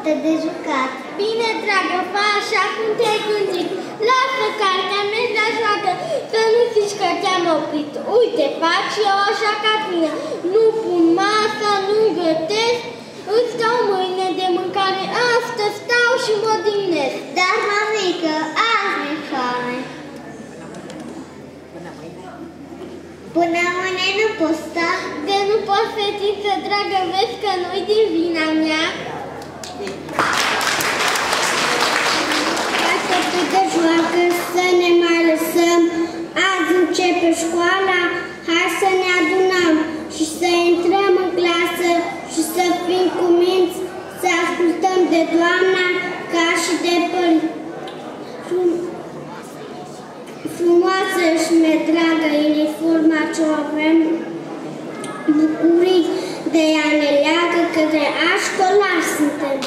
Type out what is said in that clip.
multe de jucat. Bine, dragă, fă așa cum te-ai gândit. Lasă cartea, mergi la joacă, să nu zici că te-am oprit. Uite, fac și eu așa ca tine. Nu pun masa, nu gătesc, îți dau mâine de mâncare. Astăzi stau și mă odihnesc. Dar, mămică, azi mi-e foame. Până mâine nu poți sta? De nu poți, fetiță dragă, vezi că nu-i din vina mea. Dacă plec de joacă, să ne mai lăsăm. Azi începe școala, hai să ne adunăm și să intrăm în clasă și să fim cuminți, să ascultăm de doamna ca și de părinți. Frumoasă și mi-e dragă uniforma ce-o avem, bucurii de ea ne leagă, că de școlari suntem.